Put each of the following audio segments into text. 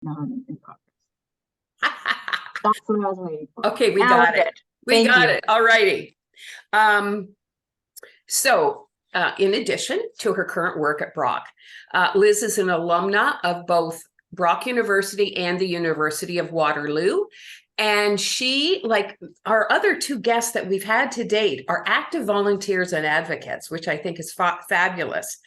None in progress. That's what I was waiting for. Okay, we Now got we're it. good. We Thank got you. it. All righty. In addition to her current work at Brock, Liz is an alumna of both Brock University and the University of Waterloo. And she, like our other two guests that we've had to date, are active volunteers and advocates, which I think is fabulous.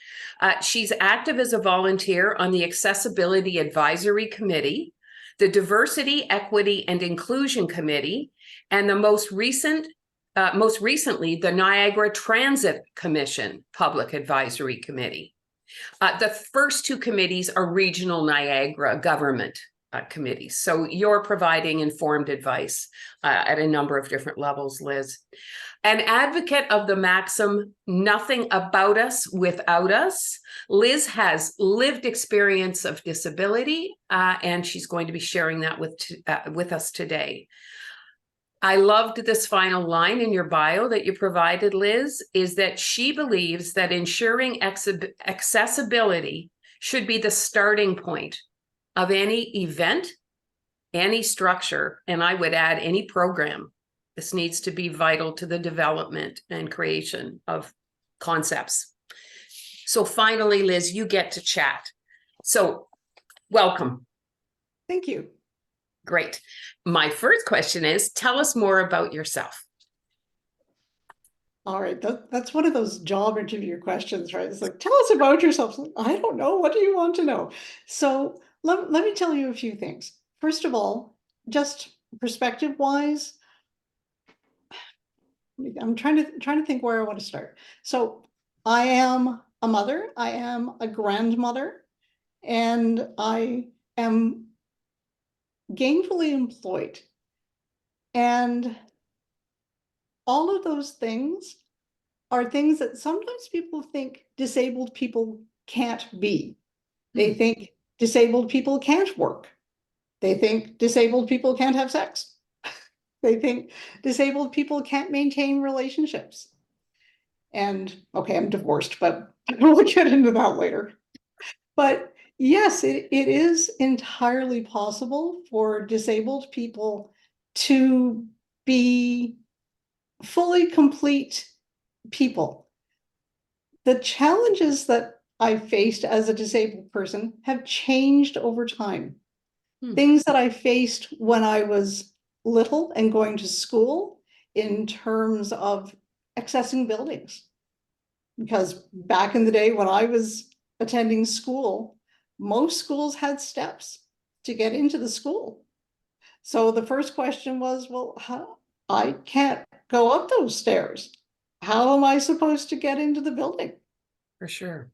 She's active as a volunteer on the Accessibility Advisory Committee, the Diversity, Equity, and Inclusion Committee, and most recently, the Niagara Transit Commission Public Advisory Committee. The first two committees are regional Niagara government committees. So you're providing informed advice at a number of different levels, Liz. An advocate of the maxim, nothing about us without us, Liz has lived experience of disability, and she's going to be sharing that with us today. I loved this final line in your bio that you provided, Liz, is that she believes that ensuring accessibility should be the starting point of any event, any structure, and I would add any program. This needs to be vital to the development and creation of concepts. So finally, Liz, you get to chat. So welcome. Thank you. Great. My first question is, tell us more about yourself. All right, that's one of those job interview questions, right? It's like, tell us about yourself. I don't know. What do you want to know? So let me tell you a few things. First of all, just perspective-wise, I'm trying to think where I want to start. So I am a mother, I am a grandmother, and I am gainfully employed. And all of those things are things that sometimes people think disabled people can't be. They think disabled people can't work. They think disabled people can't have sex. They think disabled people can't maintain relationships. And okay, I'm divorced, but we'll get into that later. But yes, it is entirely possible for disabled people to be fully complete people. The challenges that I faced as a disabled person have changed over time. Things that I faced when I was little and going to school in terms of accessing buildings. Because back in the day when I was attending school, most schools had steps to get into the school. So the first question was, well, I can't go up those stairs. How am I supposed to get into the building? For sure.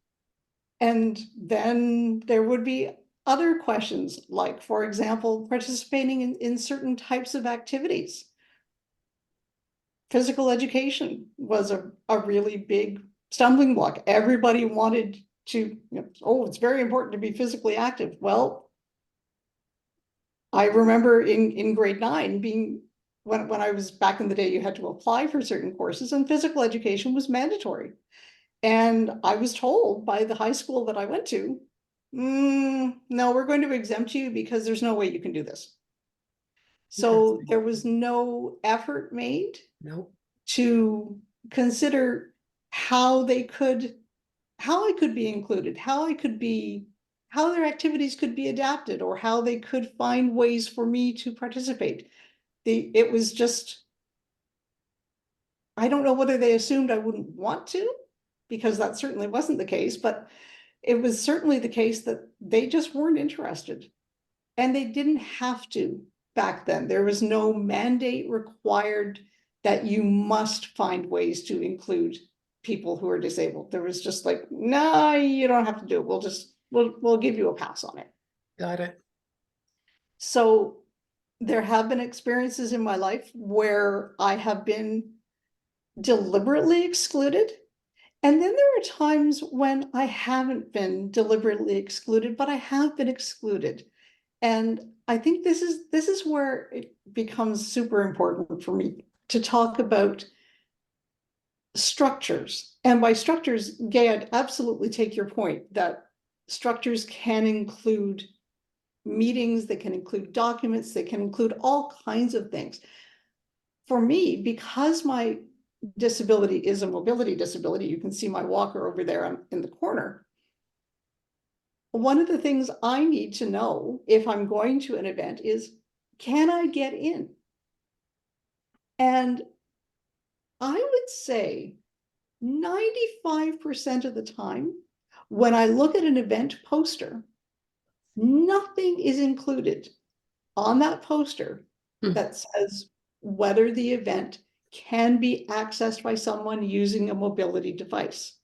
And then there would be other questions, like, for example, participating in certain types of activities. Physical education was a really big stumbling block. Everybody wanted to, oh, it's very important to be physically active. Well, I remember in grade 9 being, when I was back in the day, you had to apply for certain courses and physical education was mandatory. And I was told by the high school that I went to, no, we're going to exempt you because there's no way you can do this. So there was no effort made to consider how I could be included, how their activities could be adapted, or how they could find ways for me to participate. It was just, I don't know whether they assumed I wouldn't want to, because that certainly wasn't the case, but it was certainly the case that they just weren't interested. And they didn't have to back then. There was no mandate required that you must find ways to include people who are disabled. There was just like, no, you don't have to do it. We'll give you a pass on it. Got it. So there have been experiences in my life where I have been deliberately excluded. And then there are times when I haven't been deliberately excluded, but I have been excluded. And I think this is where it becomes super important for me to talk about structures. And by structures, Gay, I'd absolutely take your point that structures can include meetings, they can include documents, they can include all kinds of things. For me, because my disability is a mobility disability, you can see my walker over there in the corner. One of the things I need to know if I'm going to an event is, can I get in? And I would say 95% of the time, when I look at an event poster, nothing is included on that poster that says whether the event can be accessed by someone using a mobility device,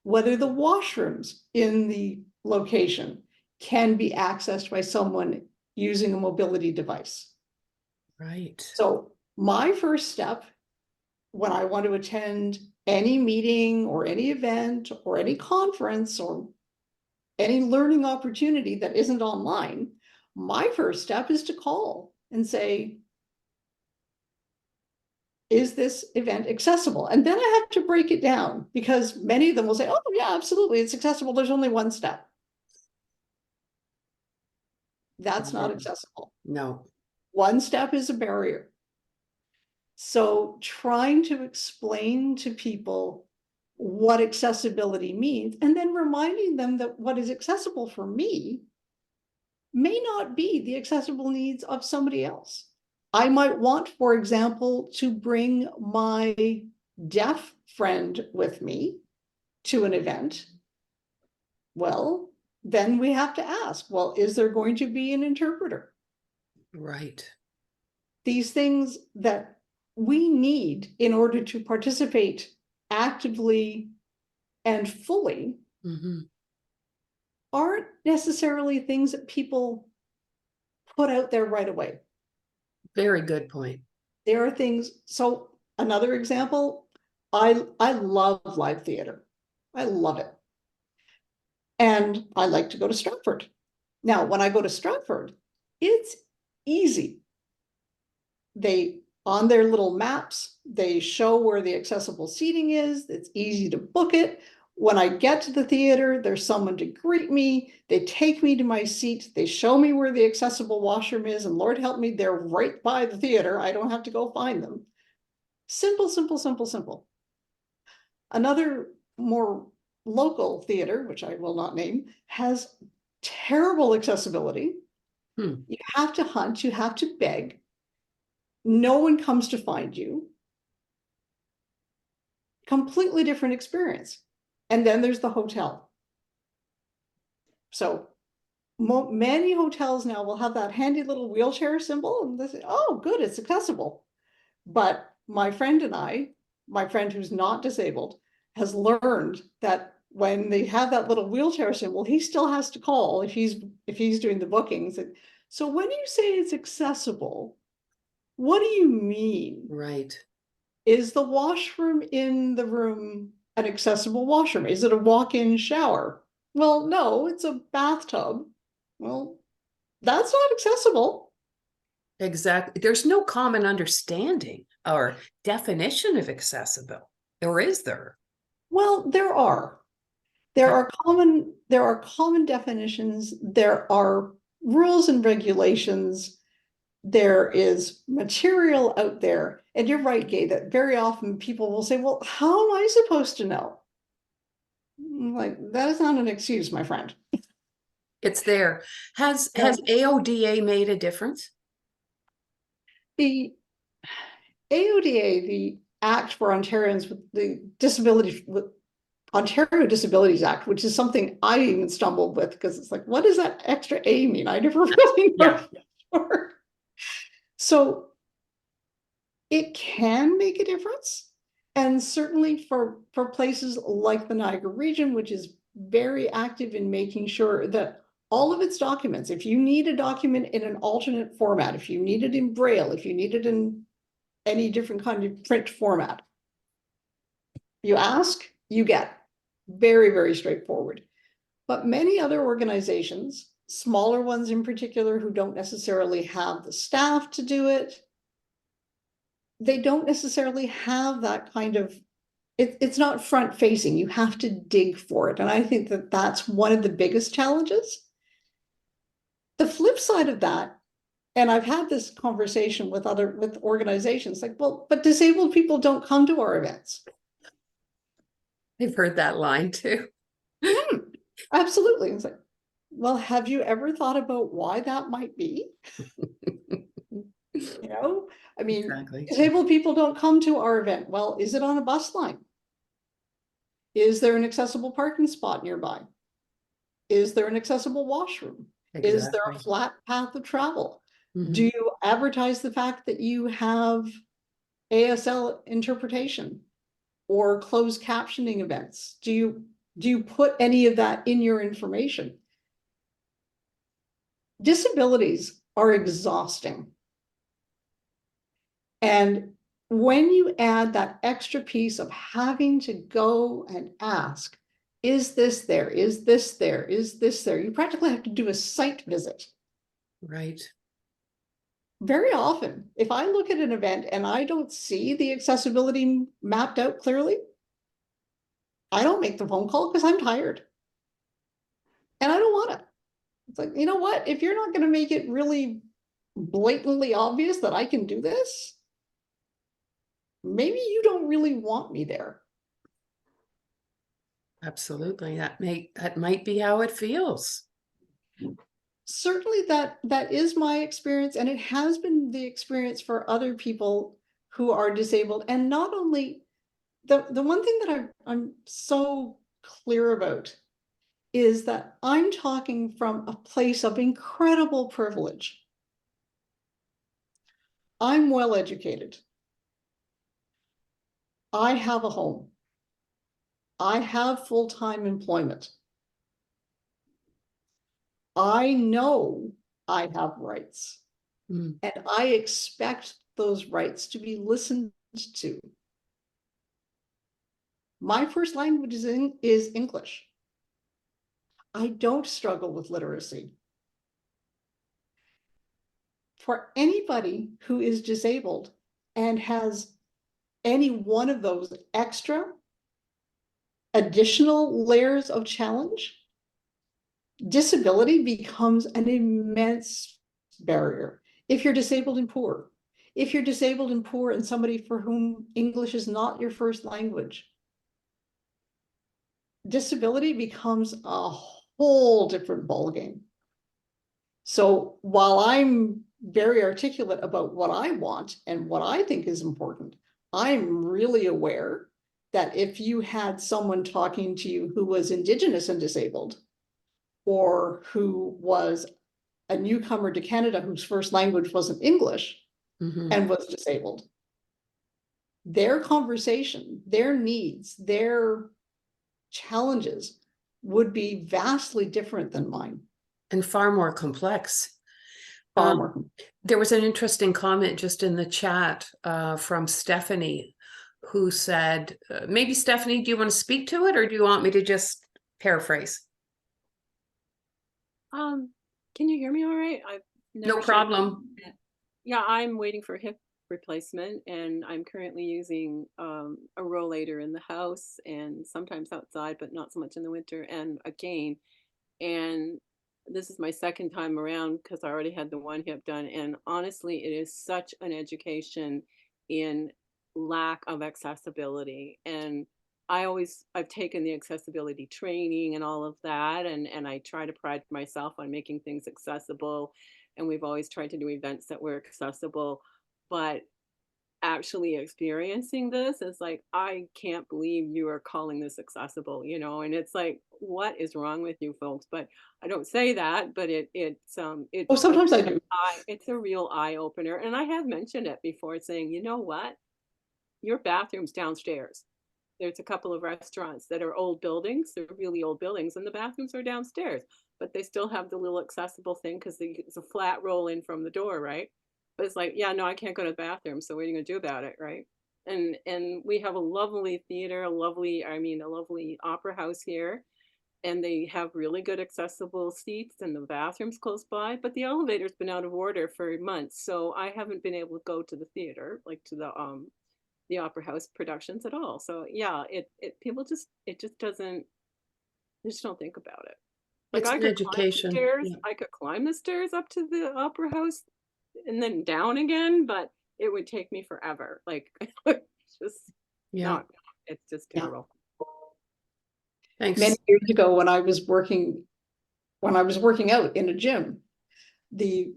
whether the washrooms in the location can be accessed by someone using a mobility device. Right. So my first step when I want to attend any meeting or any event or any conference or any learning opportunity that isn't online, my first step is to call and say, is this event accessible? And then I have to break it down because many of them will say, oh yeah, absolutely, it's accessible. There's only one step. That's not accessible. No. One step is a barrier. So trying to explain to people what accessibility means, and then reminding them that what is accessible for me may not be the accessible needs of somebody else. I might want, for example, to bring my deaf friend with me to an event. Well, then we have to ask, well, is there going to be an interpreter? Right. These things that we need in order to participate actively and fully aren't necessarily things that people put out there right away. Very good point. There are things, so another example, I love live theater. I love it. And I like to go to Stratford. Now, when I go to Stratford, it's easy. They, on their little maps, they show where the accessible seating is. It's easy to book it. When I get to the theater, there's someone to greet me. They take me to my seat. They show me where the accessible washroom is. And Lord help me, they're right by the theater. I don't have to go find them. Simple, simple, simple, simple. Another more local theater, which I will not name, has terrible accessibility. You have to hunt, you have to beg. No one comes to find you. Completely different experience. And then there's the hotel. So many hotels now will have that handy little wheelchair symbol and they say, oh, good, it's accessible. But my friend and I, my friend who's not disabled, has learned that when they have that little wheelchair symbol, he still has to call if he's doing the bookings. So when you say it's accessible, what do you mean? Right. Is the washroom in the room an accessible washroom? Is it a walk-in shower? Well, no, it's a bathtub. Well, that's not accessible. Exactly. There's no common understanding or definition of accessible, or is there? Well, there are. There are common definitions. There are rules and regulations. There is material out there. And you're right, Gay, that very often people will say, well, how am I supposed to know? Like, that is not an excuse, my friend. It's there. Has AODA made a difference? The AODA, the Act for Ontarians with the Disabilities, with Ontario Disabilities Act, which is something I even stumbled with because it's like, what does that extra A mean? I never really know. Sure. So it can make a difference. And certainly for places like the Niagara region, which is very active in making sure that all of its documents, if you need a document in an alternate format, if you need it in Braille, if you need it in any different kind of print format, you ask, you get. Very, very straightforward. But many other organizations, smaller ones in particular, who don't necessarily have the staff to do it, they don't necessarily have that kind of, it's not front facing. You have to dig for it. And I think that that's one of the biggest challenges. The flip side of that, and I've had this conversation with organizations, like, well, but disabled people don't come to our events. I've heard that line too. Absolutely. It's like, well, have you ever thought about why that might be? You know, I mean, Exactly. disabled people don't come to our event. Well, is it on a bus line? Is there an accessible parking spot nearby? Is there an accessible washroom? Is there a Exactly. flat path of travel? Do Mhm. you advertise the fact that you have ASL interpretation or closed captioning events? Do you put any of that in your information? Disabilities are exhausting. And when you add that extra piece of having to go and ask, is this there? Is this there? Is this there? You practically have to do a site visit. Right. Very often, if I look at an event and I don't see the accessibility mapped out clearly, I don't make the phone call because I'm tired. And I don't want to. It's like, you know what? If you're not going to make it really blatantly obvious that I can do this, maybe you don't really want me there. Absolutely. That might be how it feels. Certainly that is my experience, and it has been the experience for other people who are disabled. And not only the one thing that I'm so clear about is that I'm talking from a place of incredible privilege. I'm well educated. I have a home. I have full-time employment. I know I have rights, Mm. and I expect those rights to be listened to. My first language is English. I don't struggle with literacy. For anybody who is disabled and has any one of those extra additional layers of challenge, disability becomes an immense barrier. If you're disabled and poor, if you're disabled and poor and somebody for whom English is not your first language, disability becomes a whole different ballgame. So while I'm very articulate about what I want and what I think is important, I'm really aware that if you had someone talking to you who was Indigenous and disabled, or who was a newcomer to Canada whose first language wasn't English Mhm. and was disabled, their conversation, their needs, their challenges would be vastly different than mine. And far more complex. Far more. There was an interesting comment just in the chat from Stephanie, who said, maybe Stephanie, do you want to speak to it, or do you want me to just paraphrase? Can you hear me all right? I've No never shared. problem. Yeah, I'm waiting for hip replacement, and I'm currently using a rollator in the house and sometimes outside, but not so much in the winter, and a cane. And this is my second time around because I already had the one hip done. And honestly, it is such an education in lack of accessibility. And I've taken the accessibility training and all of that, and I try to pride myself on making things accessible. And we've always tried to do events that were accessible. But actually experiencing this is like, I can't believe you are calling this accessible, and it's like, what is wrong with you folks? But I don't say that, but Oh, sometimes I do. it's a real eye opener. And I have mentioned it before, saying, you know what, your bathroom's downstairs. There's a couple of restaurants that are old buildings, they're really old buildings, and the bathrooms are downstairs, but they still have the little accessible thing because it's a flat roll in from the door, right? But it's like, yeah, no, I can't go to the bathroom, so what are you gonna do about it, right? And we have a lovely theater, a lovely opera house here, and they have really good accessible seats and the bathroom's close by, but the elevator's been out of order for months, so I haven't been able to go to the theater, like to the opera house productions at all. So yeah, it people just it just doesn't they just don't think about it. Like It's I an could climb the education. stairs, Yeah. I could climb the stairs up to the opera house and then down again, but it would take me forever. Like it's just Yeah. not, it's just Yeah. terrible. Many Thanks. years ago when I was working out in a gym, the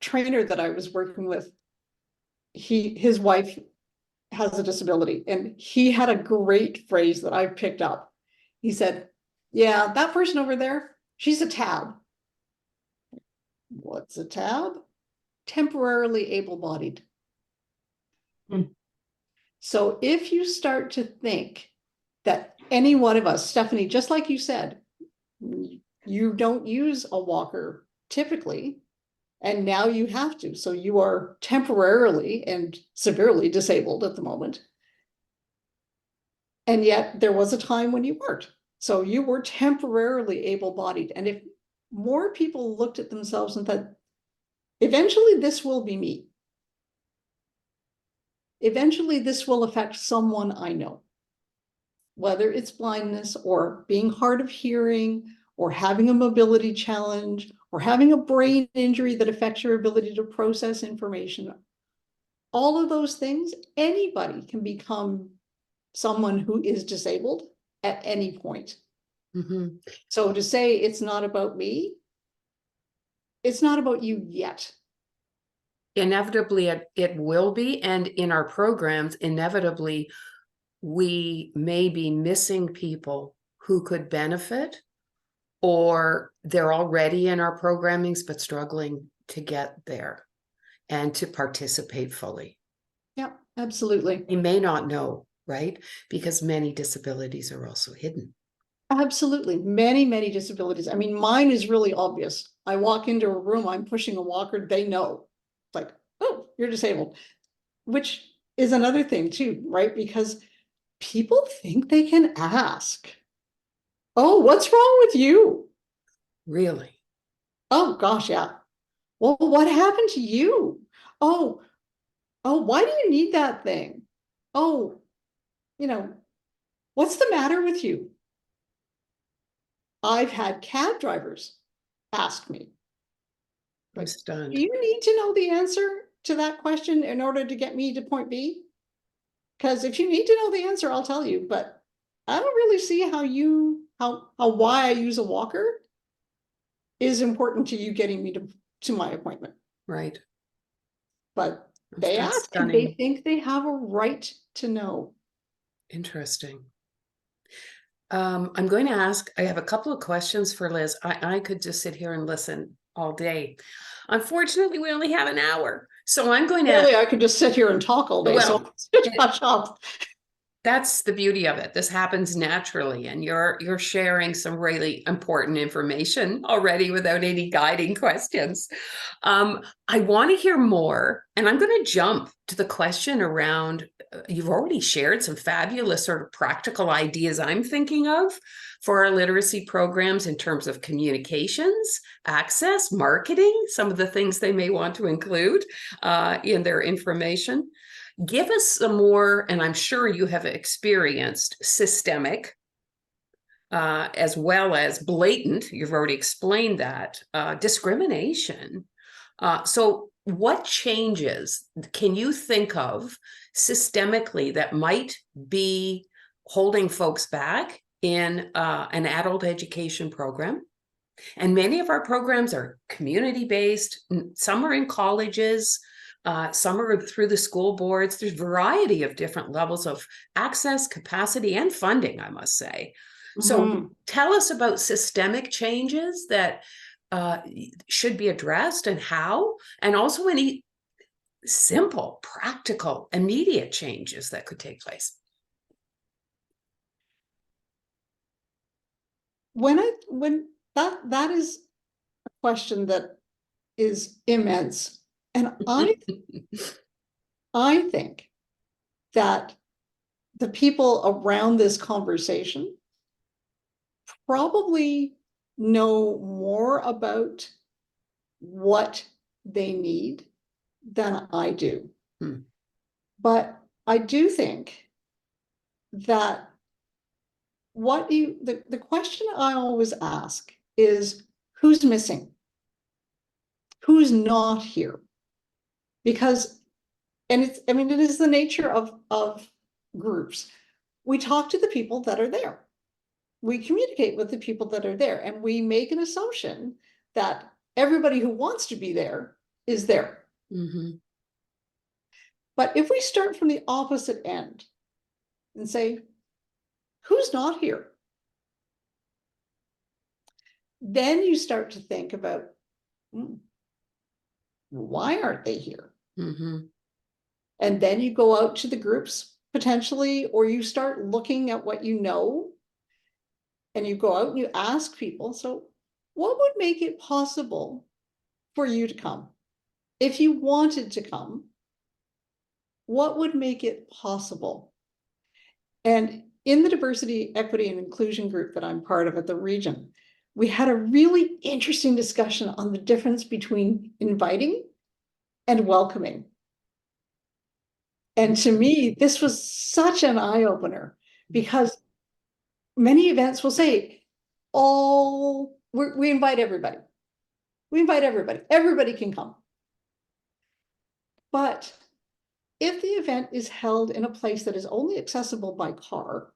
trainer that I was working with, his wife has a disability, and he had a great phrase that I picked up. He said, "Yeah, that person over there, she's a tab." What's a tab? Temporarily able-bodied. Hmm. So if you start to think that any one of us, Stephanie, just like you said, you don't use a walker typically, and now you have to. So you are temporarily and severely disabled at the moment. And yet there was a time when you weren't. So you were temporarily able-bodied. And if more people looked at themselves and thought, eventually this will be me. Eventually this will affect someone I know. Whether it's blindness or being hard of hearing or having a mobility challenge or having a brain injury that affects your ability to process information. All of those things, anybody can become someone who is disabled at any point. Mhm. So to say it's not about me, it's not about you yet. Inevitably, it will be. And in our programs, inevitably, we may be missing people who could benefit, or they're already in our programmings, but struggling to get there and to participate fully. Yeah, absolutely. They may not know, right? Because many disabilities are also hidden. Absolutely. Many, many disabilities. I mean, mine is really obvious. I walk into a room, I'm pushing a walker, they know. Like, oh, you're disabled. Which is another thing too, right? Because people think they can ask, oh, what's wrong with you? Really? Oh gosh, yeah. Well, what happened to you? Oh, why do you need that thing? Oh, you know, what's the matter with you? I've had cab drivers ask me, I'm like, do stunned. you need to know the answer to that question in order to get me to point B? Because if you need to know the answer, I'll tell you, but I don't really see how why I use a walker is important to you getting me to my appointment. Right. But they That's ask and they stunning. think they have a right to know. Interesting. I'm going to ask, I have a couple of questions for Liz. I could just sit here and listen all day. Unfortunately, we only have an hour. So I'm going to, Really, I could just sit here and talk all day, so well, hush up. that's the beauty of it. This happens naturally, and you're sharing some really important information already without any guiding questions. I want to hear more, and I'm going to jump to the question around. You've already shared some fabulous sort of practical ideas I'm thinking of for our literacy programs in terms of communications, access, marketing, some of the things they may want to include in their information. Give us some more, and I'm sure you have experienced systemic as well as blatant, you've already explained that, discrimination. So what changes can you think of systemically that might be holding folks back in an adult education program? And many of our programs are community-based. Some are in colleges, some are through the school boards. There's a variety of different levels of access, capacity, and funding, I must say. So tell us about systemic changes that should be addressed and how, and also any simple, practical, immediate changes that could take place. When that is a question that is immense, and I think that the people around this conversation probably know more about what they need than I do. But I do think that the question I always ask is, who's missing? Who's not here? Because, and it's, I mean, it is the nature of groups. We talk to the people that are there. We communicate with the people that are there, and we make an assumption that everybody who wants to be there is there. Mm-hmm. But if we start from the opposite end and say, who's not here? Then you start to think about, why aren't they here? Mm-hmm. And then you go out to the groups potentially, or you start looking at what you know, and you go out and you ask people, so what would make it possible for you to come? If you wanted to come, what would make it possible? And in the diversity, equity, and inclusion group that I'm part of at the region, we had a really interesting discussion on the difference between inviting and welcoming. And to me, this was such an eye-opener, because many events will say, we invite everybody. We invite everybody. Everybody can come. But if the event is held in a place that is only accessible by car,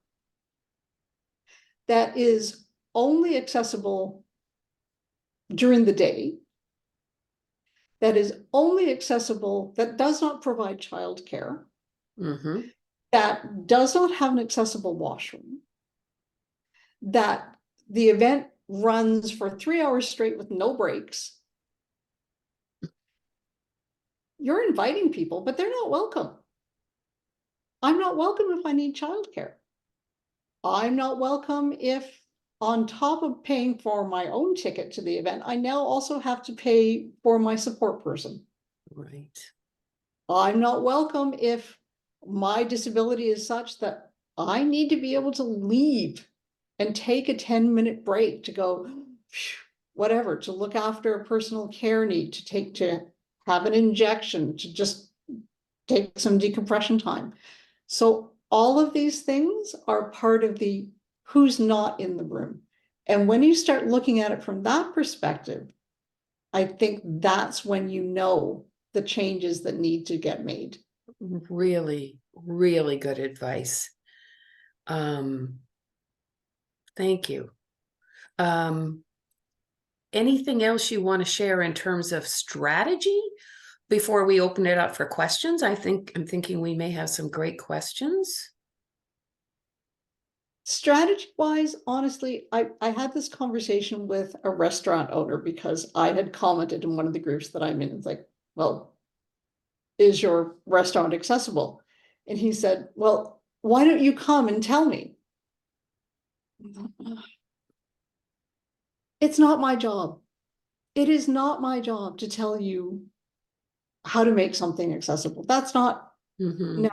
that is only accessible during the day, that is only accessible, that does not provide childcare, Mm-hmm. that does not have an accessible washroom, that the event runs for 3 hours straight with no breaks, you're inviting people, but they're not welcome. I'm not welcome if I need childcare. I'm not welcome if, on top of paying for my own ticket to the event, I now also have to pay for my support person. Right. I'm not welcome if my disability is such that I need to be able to leave and take a 10-minute break to go, whatever, to look after a personal care need, to have an injection, to just take some decompression time. So all of these things are part of the who's not in the room. And when you start looking at it from that perspective, I think that's when you know the changes that need to get made. Really, really good advice. Thank you. Anything else you want to share in terms of strategy before we open it up for questions? I'm thinking we may have some great questions. Strategy wise, honestly, I had this conversation with a restaurant owner because I had commented in one of the groups that I'm in. It's like, well, is your restaurant accessible? And he said, well, why don't you come and tell me? It's not my job. It is not my job to tell you how to make something accessible. That's not, Mm-hmm. no.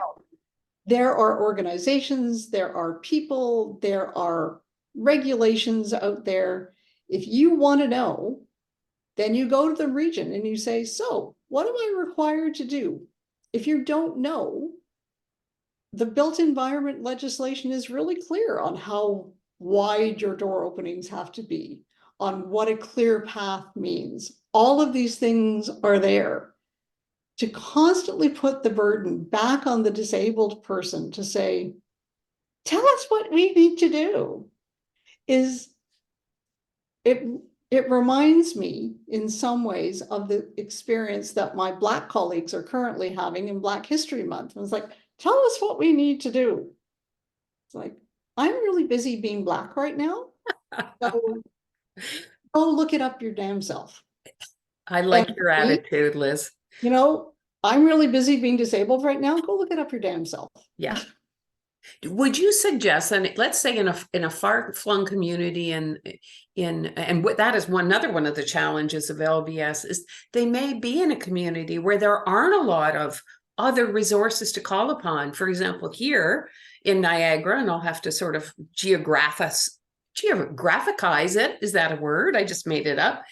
There are organizations, there are people, there are regulations out there. If you want to know, then you go to the region and you say, so what am I required to do? If you don't know, the built environment legislation is really clear on how wide your door openings have to be, on what a clear path means. All of these things are there. To constantly put the burden back on the disabled person to say, tell us what we need to do, is it reminds me in some ways of the experience that my Black colleagues are currently having in Black History Month. And it's like, tell us what we need to do. It's like, I'm really busy being Black right now. So go look it up your damn self. I like And your attitude, Liz. you know, I'm really busy being disabled right now. Go look it up your damn self. Yeah. Would you suggest, and let's say in a far-flung community, and that is another one of the challenges of LBS, is they may be in a community where there aren't a lot of other resources to call upon. For example, here in Niagara, and I'll have to sort of geographize it. Is that a word? I just made it up.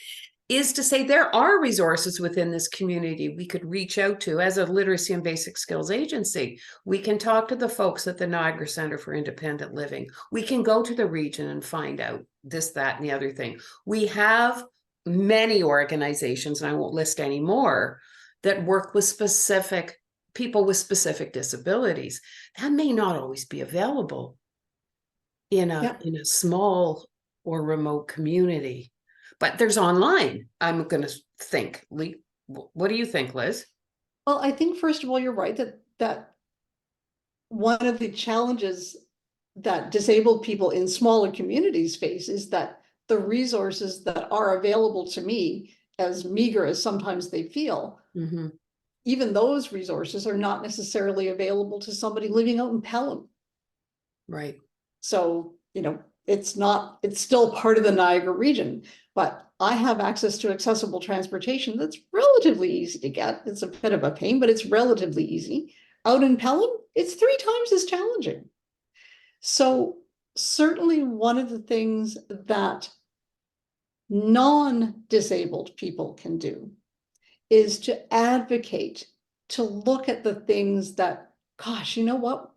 is to say there are resources within this community we could reach out to as a literacy and basic skills agency. We can talk to the folks at the Niagara Center for Independent Living. We can go to the region and find out this, that, and the other thing. We have many organizations, and I won't list any more, that work with specific people with specific disabilities. That may not always be available in a small or remote community. But there's online, I'm going to think. What do you think, Liz? Well, I think first of all, you're right that one of the challenges that disabled people in smaller communities face is that the resources that are available to me, as meager as sometimes they feel, even those resources are not necessarily available to somebody living out in Pelham. Right. So, it's still part of the Niagara region, but I have access to accessible transportation that's relatively easy to get. It's a bit of a pain, but it's relatively easy. Out in Pelham, it's 3 times as challenging. So certainly one of the things that non-disabled people can do is to advocate, to look at the things that, gosh, you know what?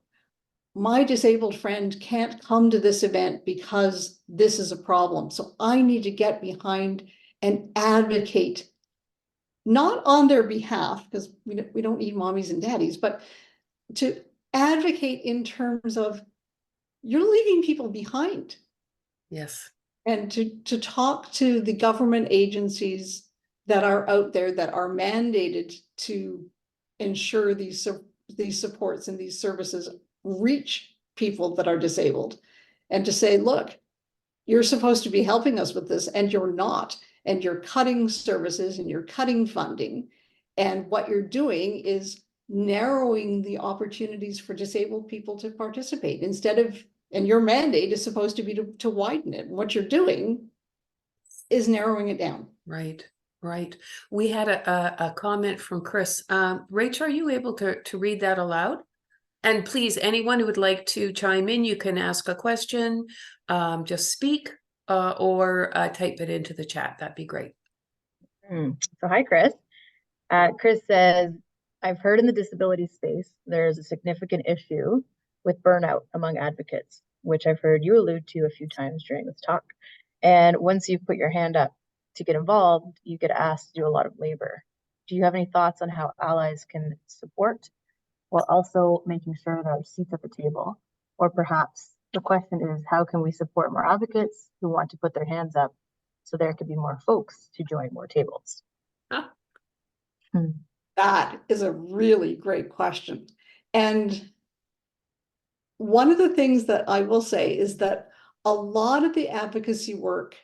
My disabled friend can't come to this event because this is a problem. So I need to get behind and advocate, not on their behalf, because we don't need mommies and daddies, but to advocate in terms of you're leaving people behind. Yes. And to talk to the government agencies that are out there that are mandated to ensure these supports and these services reach people that are disabled, and to say, look, you're supposed to be helping us with this and you're not, and you're cutting services and you're cutting funding, and what you're doing is narrowing the opportunities for disabled people to participate instead of, and your mandate is supposed to be to widen it. And what you're doing is narrowing it down. Right. Right. We had a comment from Chris. Rachel, are you able to read that aloud? And please, anyone who would like to chime in, you can ask a question, just speak, or type it into the chat. That'd be great. So hi, Chris. Chris says, I've heard in the disability space, there's a significant issue with burnout among advocates, which I've heard you allude to a few times during this talk. And once you put your hand up to get involved, you get asked to do a lot of labor. Do you have any thoughts on how allies can support while also making sure there are seats at the table? Or perhaps the question is, how can we support more advocates who want to put their hands up so there could be more folks to join more tables? Huh. That is a really great question. And one of the things that I will say is that a lot of the advocacy work,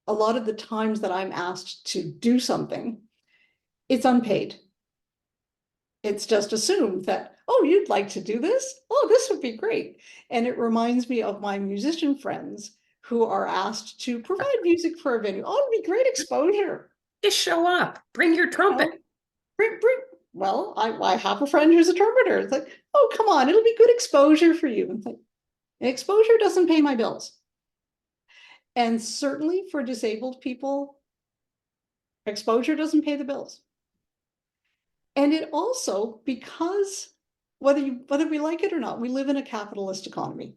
a lot of the times that I'm asked to do something, it's unpaid. It's just assumed that, oh, you'd like to do this? Oh, this would be great. And it reminds me of my musician friends who are asked to provide music for a venue. Oh, it'd be great exposure. Just show up, bring your trumpet. Well, I have a friend who's a trumpeter. It's like, oh, come on, it'll be good exposure for you. It's like, exposure doesn't pay my bills. And certainly for disabled people, exposure doesn't pay the bills. And it also, because whether we like it or not, we live in a capitalist economy.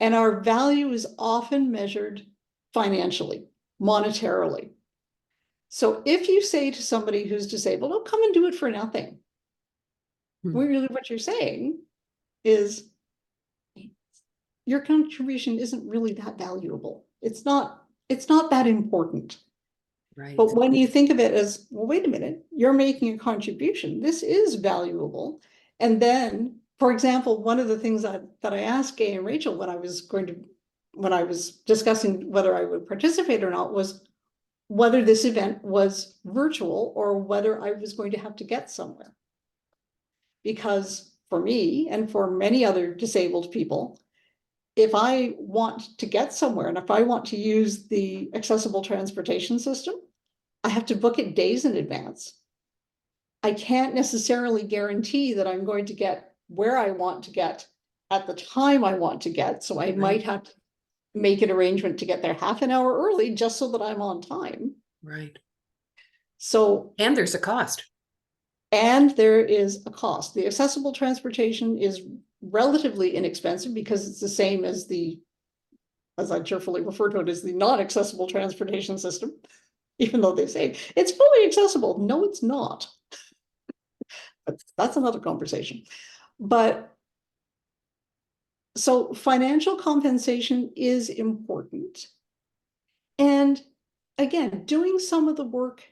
And our value is often measured financially, monetarily. So if you say to somebody who's disabled, oh, come and do it for nothing. Really what you're saying is your contribution isn't really that valuable. It's not that important. Right. But when you think of it as, well, wait a minute, you're making a contribution. This is valuable. And then, for example, one of the things that I asked Gay and Rachel when I was discussing whether I would participate or not was whether this event was virtual or whether I was going to have to get somewhere. Because for me and for many other disabled people, if I want to get somewhere and if I want to use the accessible transportation system, I have to book it days in advance. I can't necessarily guarantee that I'm going to get where I want to get at the time I want to get. So I might have to make an arrangement to get there half an hour early just so that I'm on time. Right. So, And there's a cost. and there is a cost. The accessible transportation is relatively inexpensive because it's the same as as I cheerfully refer to it, as the non-accessible transportation system, even though they say it's fully accessible. No, it's not. But that's another conversation. But so financial compensation is important. And again, doing some of the work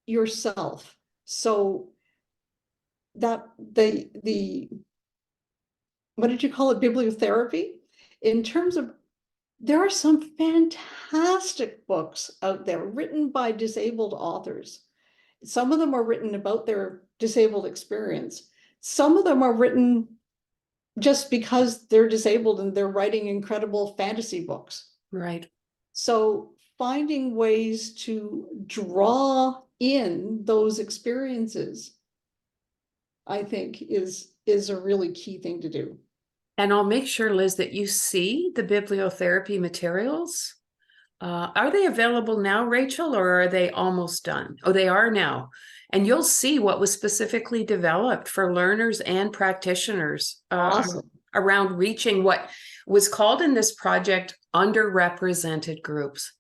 yourself. So that the what did you call it? Bibliotherapy? In terms of, there are some fantastic books out there written by disabled authors. Some of them are written about their disabled experience. Some of them are written just because they're disabled and they're writing incredible fantasy books. Right. So finding ways to draw in those experiences, I think is a really key thing to do. And I'll make sure, Liz, that you see the bibliotherapy materials. Are they available now, Rachel, or are they almost done? Oh, they are now. And you'll see what was specifically developed for learners and practitioners Awesome. around reaching what was called in this project underrepresented groups.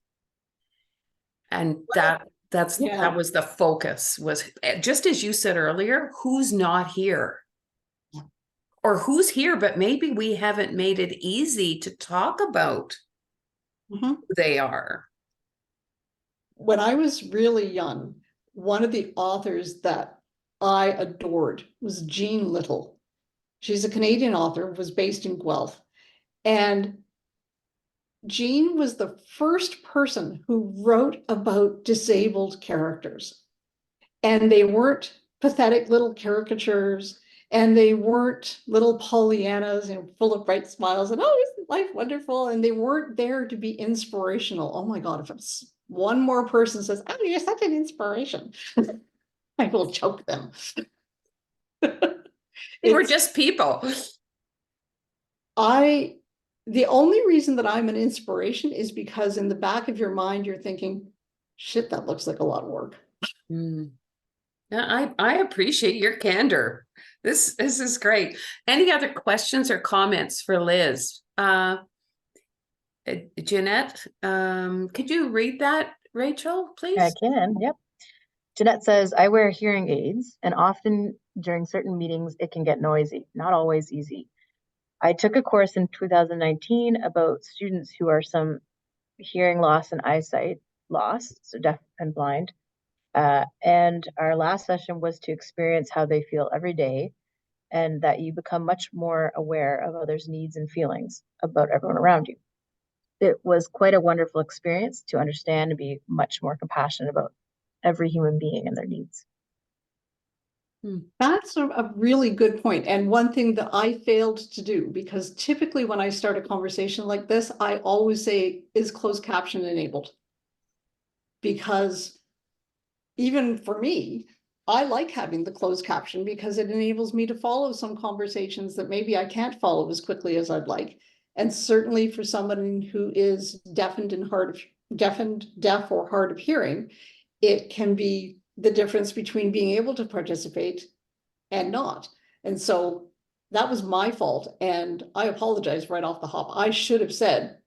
And that was the focus, was just as you said earlier, who's not here? Or who's here, but maybe we haven't made it easy to talk about who they are. When I was really young, one of the authors that I adored was Jean Little. She's a Canadian author, was based in Guelph. And Jean was the first person who wrote about disabled characters. And they weren't pathetic little caricatures, and they weren't little Pollyannas, full of bright smiles and, oh, isn't life wonderful? And they weren't there to be inspirational. Oh my God, if one more person says, oh, you're such an inspiration, I will choke them. They were just people. The only reason that I'm an inspiration is because in the back of your mind, you're thinking, shit, that looks like a lot of work. Mm. Yeah, I appreciate your candor. This is great. Any other questions or comments for Liz? Jeanette, could you read that, Rachel, please? I can, yep. Jeanette says, I wear hearing aids, and often during certain meetings, it can get noisy, not always easy. I took a course in 2019 about students who are some hearing loss and eyesight loss, so deaf and blind. And our last session was to experience how they feel every day, and that you become much more aware of others' needs and feelings about everyone around you. It was quite a wonderful experience to understand and be much more compassionate about every human being and their needs. That's a really good point. And one thing that I failed to do, because typically when I start a conversation like this, I always say, is closed caption enabled? Because even for me, I like having the closed caption because it enables me to follow some conversations that maybe I can't follow as quickly as I'd like. And certainly for someone who is deafened and deaf or hard of hearing, it can be the difference between being able to participate and not. And so that was my fault. And I apologize right off the hop. I should have said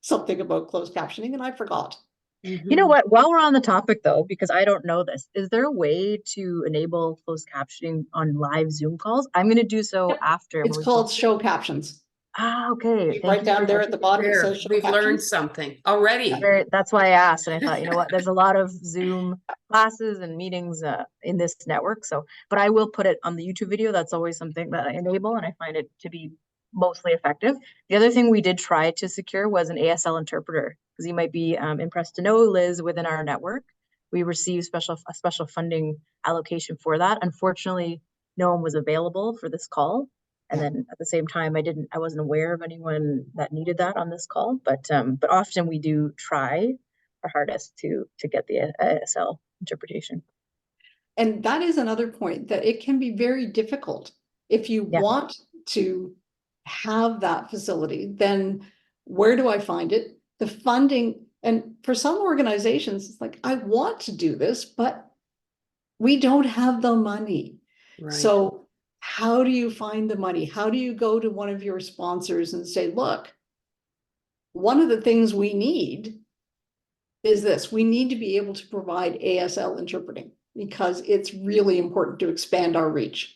something about closed captioning and I forgot. You know what? While we're on the topic, though, because I don't know this, is there a way to enable closed captioning on live Zoom calls? I'm going to do so after. It's called show captions. Ah, okay. Thank Right you down very there much. at the bottom, it There, says show we've learned captions. something already. That's why I asked. And I thought, you know what, there's a lot of Zoom classes and meetings in this network. So, but I will put it on the YouTube video. That's always something that I enable, and I find it to be mostly effective. The other thing we did try to secure was an ASL interpreter, because you might be impressed to know, Liz, within our network, we received a special funding allocation for that. Unfortunately, no one was available for this call. And then at the same time, I wasn't aware of anyone that needed that on this call, but often we do try our hardest to get the ASL interpretation. And that is another point, that it can be very difficult. If you want to have that facility, then where do I find it? The funding, And for some organizations, it's like, I want to do this, but we don't have the money. Right. So how do you find the money? How do you go to one of your sponsors and say, look, one of the things we need is this. We need to be able to provide ASL interpreting because it's really important to expand our reach.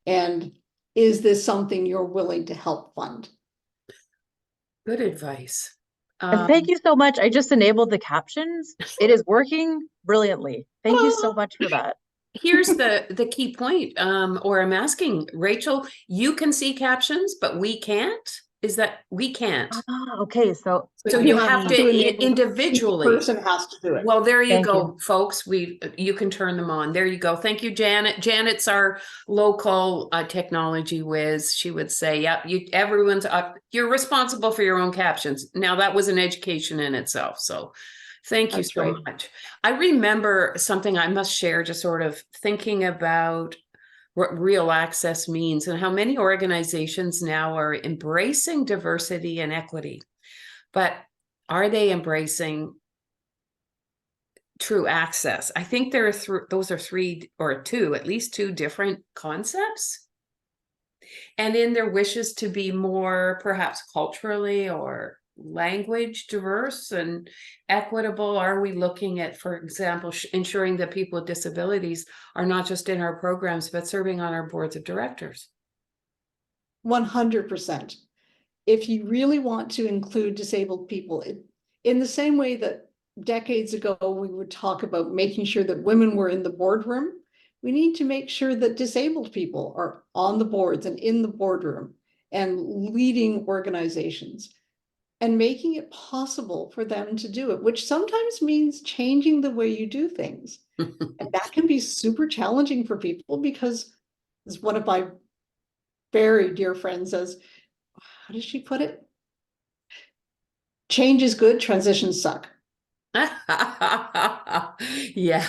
And is this something you're willing to help fund? Good advice. And thank you so much. I just enabled the captions. It is working brilliantly. Thank you so much for that. Here's the key point, or I'm asking, Rachel, you can see captions, but we can't? Is that we can't? Ah, okay, so So You you have to enable individually. each person has to do it. Well, there you Thank go, you. folks. You can turn them on. There you go. Thank you, Janet. Janet's our local technology whiz. She would say, "Yep, everyone's up. You're responsible for your own captions." Now that was an education in itself. So, thank you That's so right. much. I remember something I must share. Just sort of thinking about what real access means and how many organizations now are embracing diversity and equity, but are they embracing true access? I think there are those are three or two, at least two different concepts. And in their wishes to be more perhaps culturally or language diverse and equitable, are we looking at, for example, ensuring that people with disabilities are not just in our programs, but serving on our boards of directors? 100%. If you really want to include disabled people, in the same way that decades ago we would talk about making sure that women were in the boardroom, we need to make sure that disabled people are on the boards and in the boardroom and leading organizations and making it possible for them to do it, which sometimes means changing the way you do things. And that can be super challenging for people because, as one of my very dear friends says, how does she put it? Change is good, transitions suck. Yeah,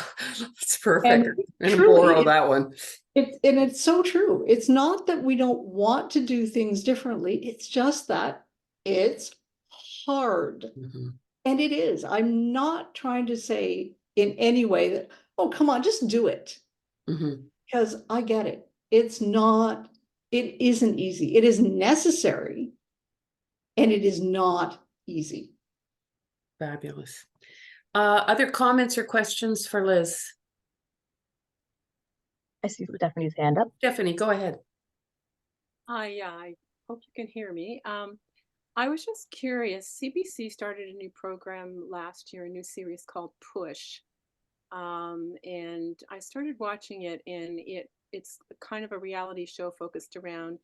it's perfect. And I'm gonna truly, borrow that one. and it's so true. It's not that we don't want to do things differently. It's just that it's hard. Mhm. And it is. I'm not trying to say in any way that, oh, come on, just do it. Mhm. Because I get it. It's not, it isn't easy. It is necessary and it is not easy. Fabulous. Other comments or questions for Liz? I see Stephanie's hand up. Stephanie, go ahead. Hi, yeah, I hope you can hear me. I was just curious. CBC started a new program last year, a new series called Push. And I started watching it, and it's kind of a reality show focused around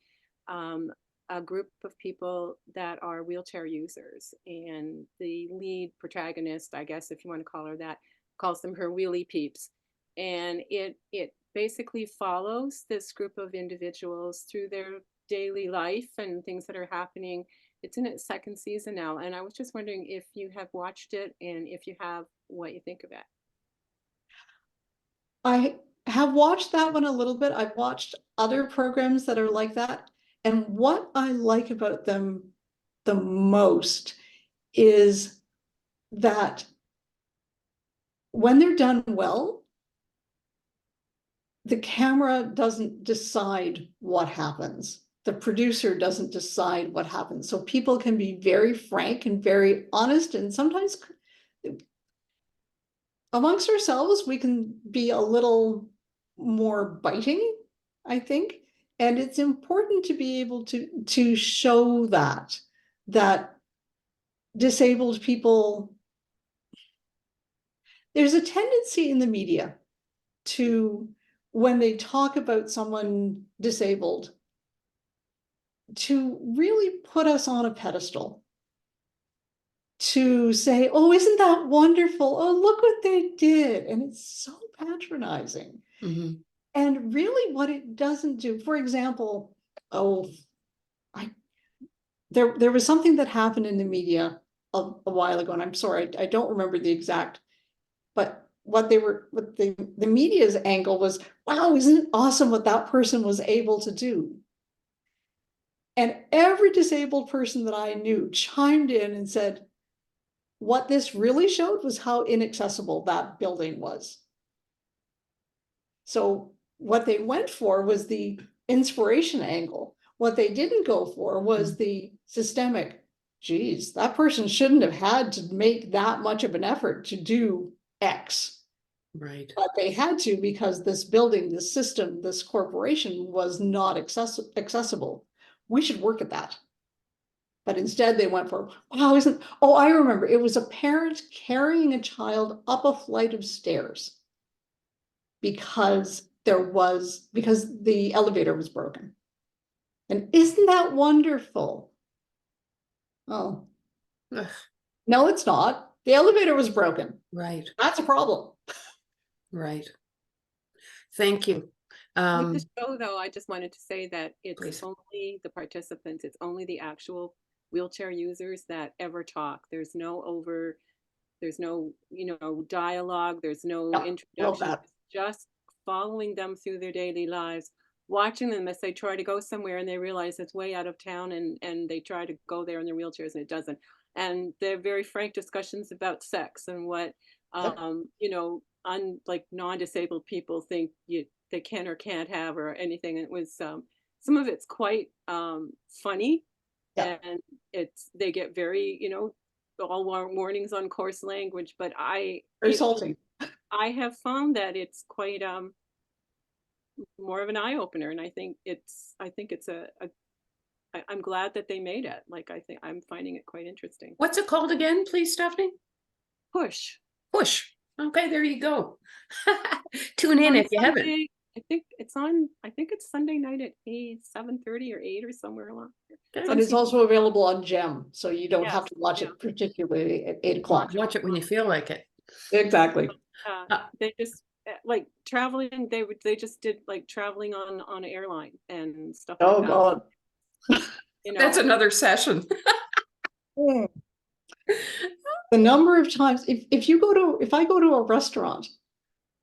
um, a group of people that are wheelchair users. And the lead protagonist, I guess if you want to call her that, calls them her wheelie peeps. And it basically follows this group of individuals through their daily life and things that are happening. It's in its second season now, and I was just wondering if you have watched it, and if you have, what you think of it. I have watched that one a little bit. I've watched other programs that are like that. And what I like about them the most is that when they're done well, the camera doesn't decide what happens. The producer doesn't decide what happens. So people can be very frank and very honest, and sometimes amongst ourselves, we can be a little more biting, I think. And it's important to be able to show that disabled people, there's a tendency in the media to, when they talk about someone disabled, to really put us on a pedestal, to say, oh, isn't that wonderful? Oh, look what they did. And it's so patronizing. Mhm. And really what it doesn't do, for example, oh, there was something that happened in the media a while ago, and I'm sorry, I don't remember the exact, but what the media's angle was, wow, isn't it awesome what that person was able to do? And every disabled person that I knew chimed in and said, what this really showed was how inaccessible that building was. So what they went for was the inspiration angle. What they didn't go for was the systemic, geez, that person shouldn't have had to make that much of an effort to do X. Right. But they had to because this building, this system, this corporation was not accessible. We should work at that. But instead they went for, wow, I remember, it was a parent carrying a child up a flight of stairs because the elevator was broken. And isn't that wonderful? Oh, Ugh, no, it's not. The elevator was broken. right. That's a problem. Right. Thank you. With the show, though, I just wanted to say that it's Please. only the participants, it's only the actual wheelchair users that ever talk. There's no, dialogue, there's no Yeah, love introduction. that. It's just following them through their daily lives, watching them as they try to go somewhere and they realize it's way out of town and they try to go there in their wheelchairs and it doesn't. And they're very frank discussions about sex and what Yep. like non-disabled people think they can or can't have or anything. It was some of it's quite funny, Yeah. and they get very all warnings on coarse language, but Very salty. I have found that it's quite more of an eye opener, and I'm glad that they made it. Like I think I'm finding it quite interesting. What's it called again, please, Stephanie? Push. Push. Okay, there you go. Tune in On if you haven't. Sunday, I think it's Sunday night at 7:30 or 8 or somewhere along there. And it's also available on Gem, so you don't have Yes, to watch yeah. it particularly at 8 o'clock. Watch it when you feel like it. Exactly. They just like traveling. They just did like traveling on an airline and stuff like Oh that. God. That's another session. The number of times, if I go to a restaurant,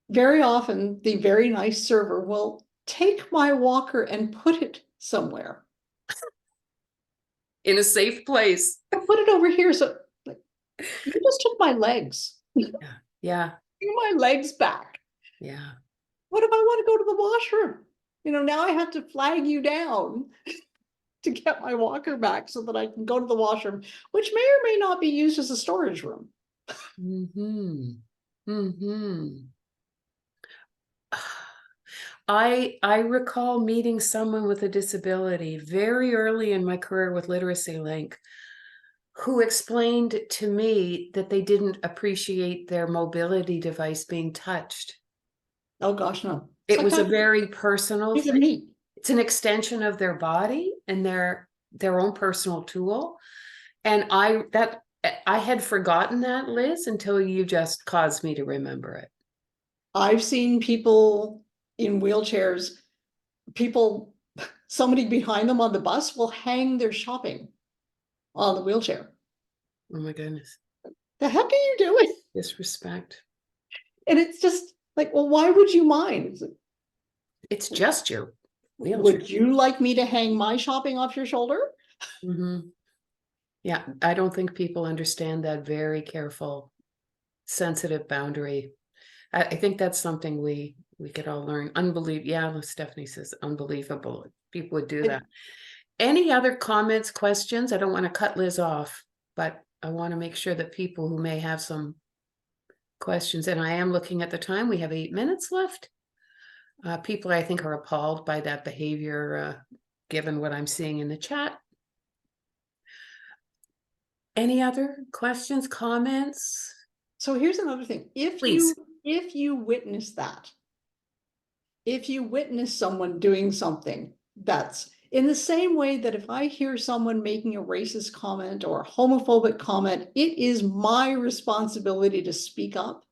very often the very nice server will take my walker and put it somewhere. In a safe place. I'll put it over here. So like, you just took my legs. Yeah. Give my legs back. Yeah. What if I want to go to the washroom? Now I have to flag you down to get my walker back so that I can go to the washroom, which may or may not be used as a storage room. Mm-hmm. Mm-hmm. I recall meeting someone with a disability very early in my career with Literacy Link, who explained to me that they didn't appreciate their mobility device being touched. Oh gosh, no. It was a very personal thing. Me. It's an extension of their body and their own personal tool. And I had forgotten that, Liz, until you just caused me to remember it. I've seen people in wheelchairs, somebody behind them on the bus will hang their shopping on the wheelchair. Oh my goodness. The heck are you doing? Disrespect. And it's just like, well, why would you mind? It's just your wheelchair. Would you like me to hang my shopping off your shoulder? Mm-hmm. Yeah, I don't think people understand that very careful, sensitive boundary. I think that's something we could all learn. Yeah, Stephanie says unbelievable. People would do that. Any other comments, questions? I don't want to cut Liz off, but I want to make sure that people who may have some questions, and I am looking at the time, we have 8 minutes left. People, I think, are appalled by that behavior, given what I'm seeing in the chat. Any other questions, comments? So here's another thing. If you witness that, if you witness someone doing something that's in the same way that if I hear someone making a racist comment or a homophobic comment, it is my responsibility to speak up.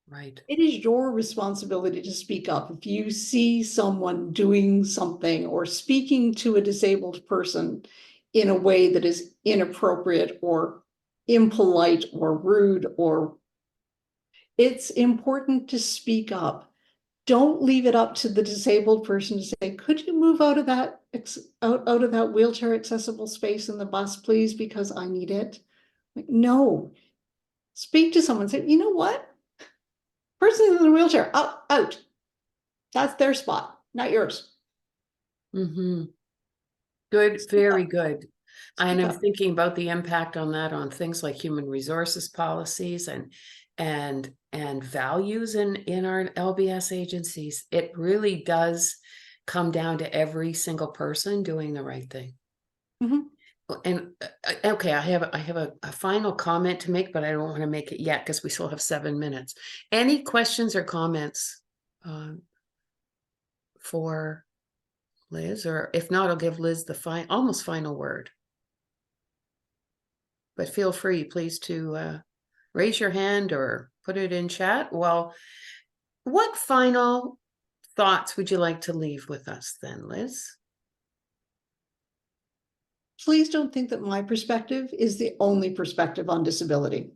Right. It is your responsibility to speak up. If you see someone doing something or speaking to a disabled person in a way that is inappropriate or impolite or rude, it's important to speak up. Don't leave it up to the disabled person to say, could you move out of that wheelchair accessible space in the bus, please, because I need it? Like, no, speak to someone, say, you know what? Person in the wheelchair, out. That's their spot, not yours. Mm-hmm. Good, very good. And Speak I'm up. thinking about the impact on that on things like human resources policies and values in our LBS agencies. It really does come down to every single person doing the right thing. Mhm. And okay, I have a final comment to make, but I don't want to make it yet because we still have 7 minutes. Any questions or comments for Liz? Or if not, I'll give Liz the almost final word. But feel free, please, to raise your hand or put it in chat. Well, what final thoughts would you like to leave with us then, Liz? Please don't think that my perspective is the only perspective on disability.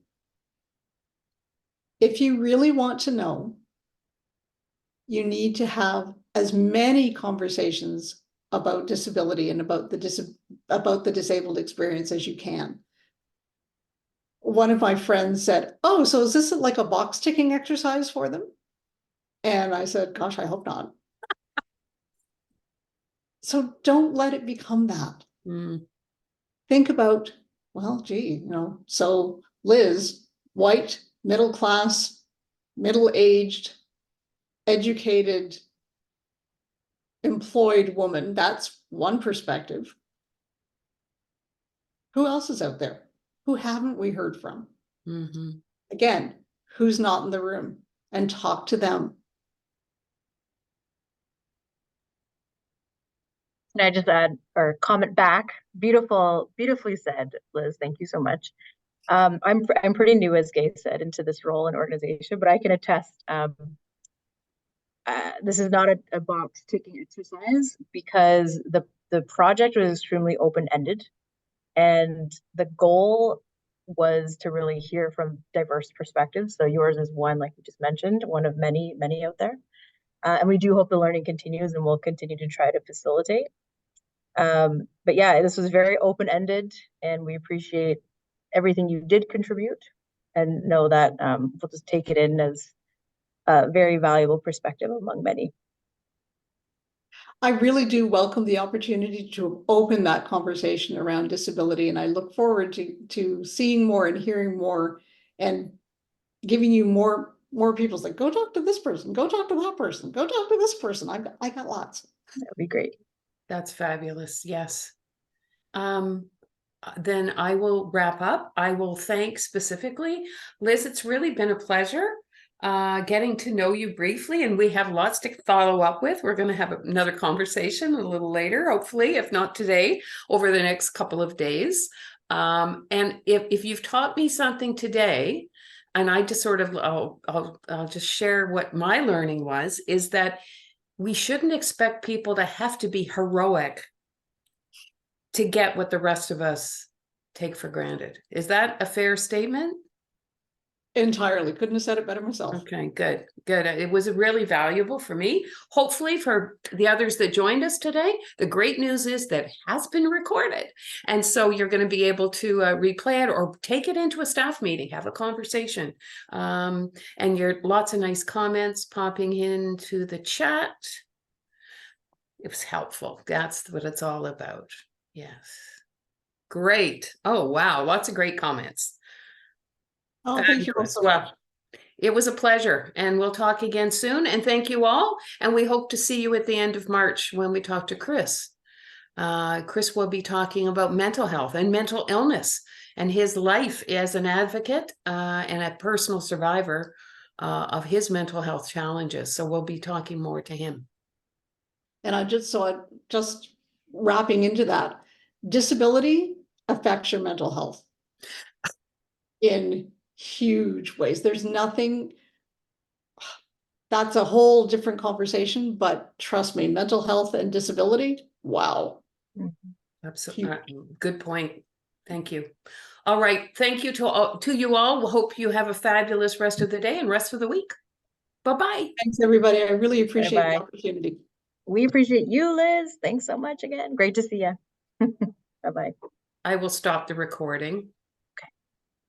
If you really want to know, you need to have as many conversations about disability and about the disabled experience as you can. One of my friends said, oh, so is this like a box ticking exercise for them? And I said, gosh, I hope not. So don't let it become that. Mm. Think about, well, gee, so Liz, white, middle class, middle-aged, educated, employed woman, that's one perspective. Who else is out there? Who haven't we heard from? Mm-hmm. Again, who's not in the room? And talk to them. Can I just add or comment back? Beautifully said, Liz. Thank you so much. I'm pretty new, as Gay said, into this role and organization, but I can attest. This is not a box ticking exercise because the project was extremely open-ended, and the goal was to really hear from diverse perspectives. So yours is one, like you just mentioned, one of many out there. And we do hope the learning continues, and we'll continue to try to facilitate. But yeah, this was very open-ended, and we appreciate everything you did contribute, and know that we'll just take it in as a very valuable perspective among many. I really do welcome the opportunity to open that conversation around disability, and I look forward to seeing more and hearing more and giving you more people's like, go talk to this person, go talk to that person, go talk to this person. I got lots. That would be great. That's fabulous. Yes. Then I will wrap up. I will thank specifically Liz. It's really been a pleasure getting to know you briefly, and we have lots to follow up with. We're going to have another conversation a little later, hopefully, if not today, over the next couple of days. And if you've taught me something today, and I just sort of, I'll just share what my learning was, is that we shouldn't expect people to have to be heroic to get what the rest of us take for granted. Is that a fair statement? Entirely. Couldn't have said it better myself. Okay, good. It was really valuable for me. Hopefully for the others that joined us today. The great news is that it has been recorded. And so you're going to be able to replay it or take it into a staff meeting, have a conversation. And your lots of nice comments popping into the chat. It was helpful. That's what it's all about. Yes. Great. Oh, wow. Lots of great comments. Oh, thank you all so Well, much. it was a pleasure, and we'll talk again soon. And thank you all. And we hope to see you at the end of March when we talk to Chris. Chris will be talking about mental health and mental illness and his life as an advocate and a personal survivor of his mental health challenges. So we'll be talking more to him. And just wrapping into that, disability affects your mental health in huge ways. There's nothing, that's a whole different conversation, but trust me, mental health and disability, wow. Absolutely. Good point. Thank you. All right. Thank you to you all. We'll hope you have a fabulous rest of the day and rest of the week. Bye-bye. Thanks, everybody. I really appreciate Bye-bye. the opportunity. We appreciate you, Liz. Thanks so much again. Great to see you. Bye-bye. I will stop the recording.